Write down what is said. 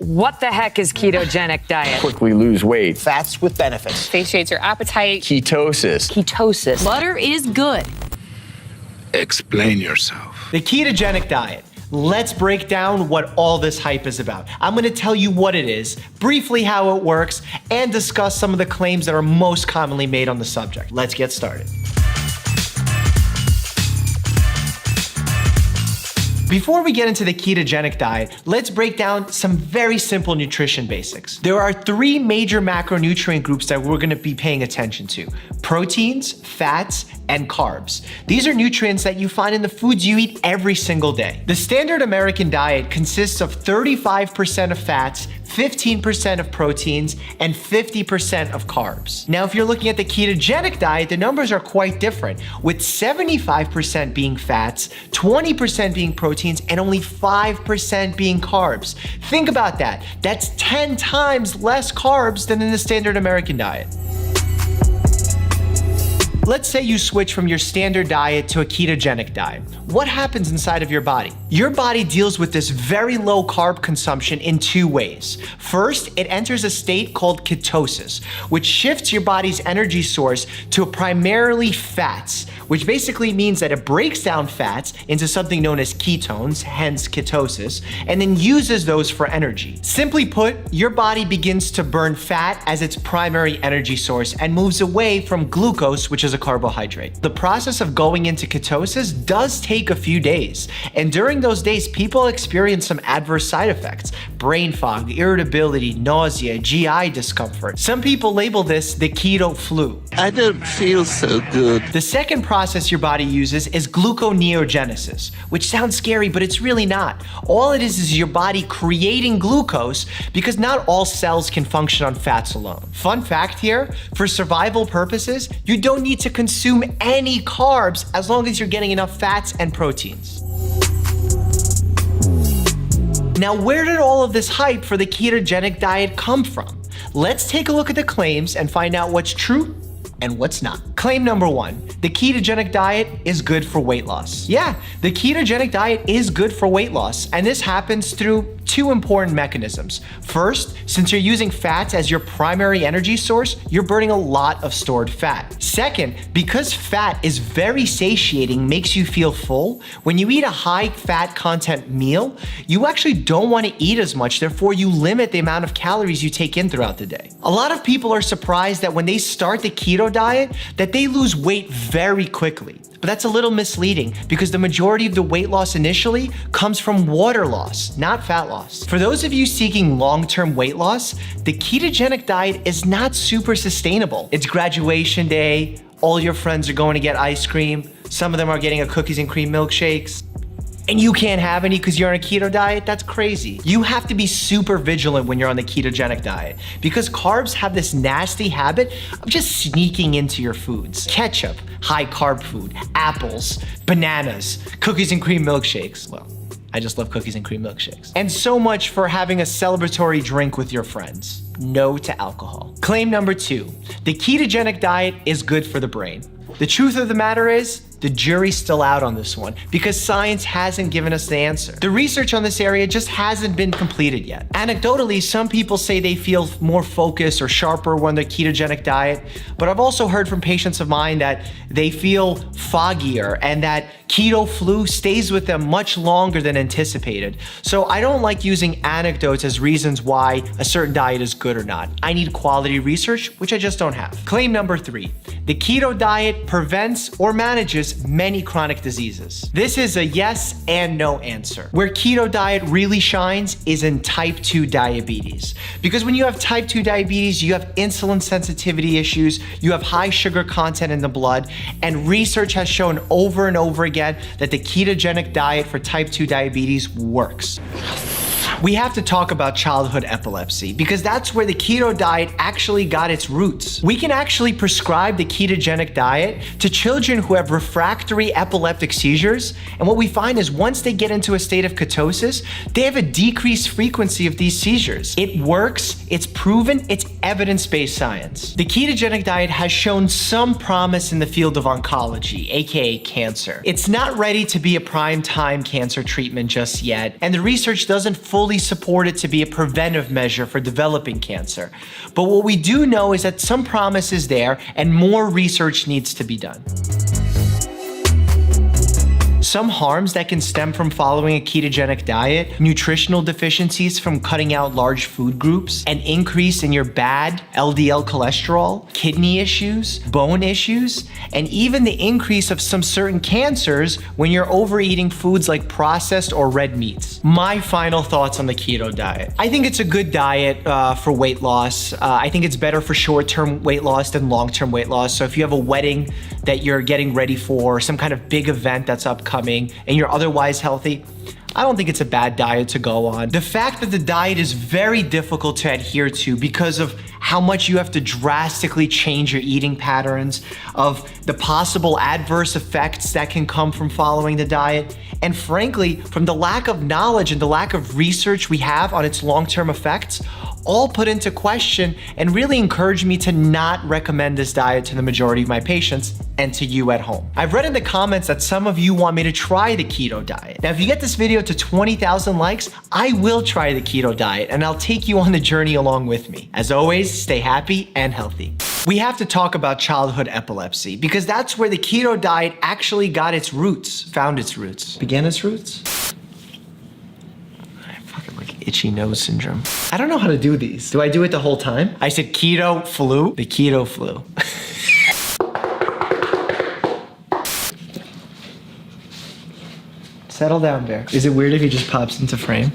What the heck is ketogenic diet? Quickly lose weight. Fats with benefits. Satiates your appetite. Ketosis. Ketosis. Butter is good. Explain yourself. The ketogenic diet. Let's break down what all this hype is about. I'm gonna tell you what it is, briefly how it works, and discuss some of the claims that are most commonly made on the subject. Let's get started. Before we get into the ketogenic diet, let's break down some very simple nutrition basics. There are three major macronutrient groups that we're gonna be paying attention to: proteins, fats, and carbs. These are nutrients that you find in the foods you eat every single day. The standard American diet consists of 35% of fats, 15% of proteins, and 50% of carbs. Now, if you're looking at the ketogenic diet, the numbers are quite different, with 75% being fats, 20% being proteins, and only 5% being carbs. Think about that. That's 10 times less carbs than in the standard American diet. Let's say you switch from your standard diet to a ketogenic diet. What happens inside of your body? Your body deals with this very low carb consumption in two ways. First, it enters a state called ketosis, which shifts your body's energy source to primarily fats, which basically means that it breaks down fats into something known as ketones, hence ketosis, and then uses those for energy. Simply put, your body begins to burn fat as its primary energy source and moves away from glucose, which is a carbohydrate. The process of going into ketosis does take a few days, and during those days, people experience some adverse side effects: brain fog, irritability, nausea, GI discomfort. Some people label this the keto flu. I don't feel so good. The second process your body uses is gluconeogenesis, which sounds scary, but it's really not. All it is your body creating glucose, because not all cells can function on fats alone. Fun fact here, for survival purposes, you don't need to consume any carbs as long as you're getting enough fats and proteins. Now, where did all of this hype for the ketogenic diet come from? Let's take a look at the claims and find out what's true and what's not. Claim number one, the ketogenic diet is good for weight loss. Yeah, the ketogenic diet is good for weight loss, and this happens through two important mechanisms. First, since you're using fats as your primary energy source, you're burning a lot of stored fat. Second, because fat is very satiating, makes you feel full, when you eat a high fat content meal, you actually don't want to eat as much, therefore you limit the amount of calories you take in throughout the day. A lot of people are surprised that when they start the keto diet, that they lose weight very quickly. But that's a little misleading, because the majority of the weight loss initially comes from water loss, not fat loss. For those of you seeking long-term weight loss, the ketogenic diet is not super sustainable. It's graduation day, all your friends are going to get ice cream, some of them are getting a cookies and cream milkshakes, and you can't have any because you're on a keto diet. That's crazy. You have to be super vigilant when you're on the ketogenic diet, because carbs have this nasty habit of just sneaking into your foods. Ketchup, high carb food, apples, bananas, cookies and cream milkshakes. Well, I just love cookies and cream milkshakes. And so much for having a celebratory drink with your friends. No to alcohol. Claim number two, the ketogenic diet is good for the brain. The truth of the matter is, the jury's still out on this one, because science hasn't given us the answer. The research on this area just hasn't been completed yet. Anecdotally, some people say they feel more focused or sharper when they're ketogenic diet, but I've also heard from patients of mine that they feel foggier and that keto flu stays with them much longer than anticipated. So I don't like using anecdotes as reasons why a certain diet is good or not. I need quality research, which I just don't have. Claim number three, the keto diet prevents or manages many chronic diseases. This is a yes and no answer. Where keto diet really shines is in type 2 diabetes. Because when you have type 2 diabetes, you have insulin sensitivity issues, you have high sugar content in the blood, and research has shown over and over again that the ketogenic diet for type 2 diabetes works. We have to talk about childhood epilepsy, because that's where the keto diet actually got its roots. We can actually prescribe the ketogenic diet to children who have refractory epileptic seizures, and what we find is once they get into a state of ketosis, they have a decreased frequency of these seizures. It works, it's proven, it's evidence-based science. The ketogenic diet has shown some promise in the field of oncology, aka cancer. It's not ready to be a prime time cancer treatment just yet, and the research doesn't fully fully support it to be a preventive measure for developing cancer. But what we do know is that some promise is there and more research needs to be done. Some harms that can stem from following a ketogenic diet, nutritional deficiencies from cutting out large food groups, an increase in your bad LDL cholesterol, kidney issues, bone issues, and even the increase of some certain cancers when you're overeating foods like processed or red meats. My final thoughts on the keto diet. I think it's a good diet for weight loss. I think it's better for short-term weight loss than long-term weight loss. So if you have a wedding that you're getting ready for, some kind of big event that's upcoming, and you're otherwise healthy, I don't think it's a bad diet to go on. The fact that the diet is very difficult to adhere to because of how much you have to drastically change your eating patterns, of the possible adverse effects that can come from following the diet, and frankly, from the lack of knowledge and the lack of research we have on its long-term effects, all put into question and really encourage me to not recommend this diet to the majority of my patients and to you at home. I've read in the comments that some of you want me to try the keto diet. Now, if you get this video to 20,000 likes, I will try the keto diet and I'll take you on the journey along with me. As always, stay happy and healthy. We have to talk about childhood epilepsy because that's where the keto diet actually got its roots, found its roots. Began its roots? Itchy nose syndrome. I don't know how to do these. Do I do it the whole time? I said keto flu. The keto flu. Settle down, Bear. Is it weird if he just pops into frame?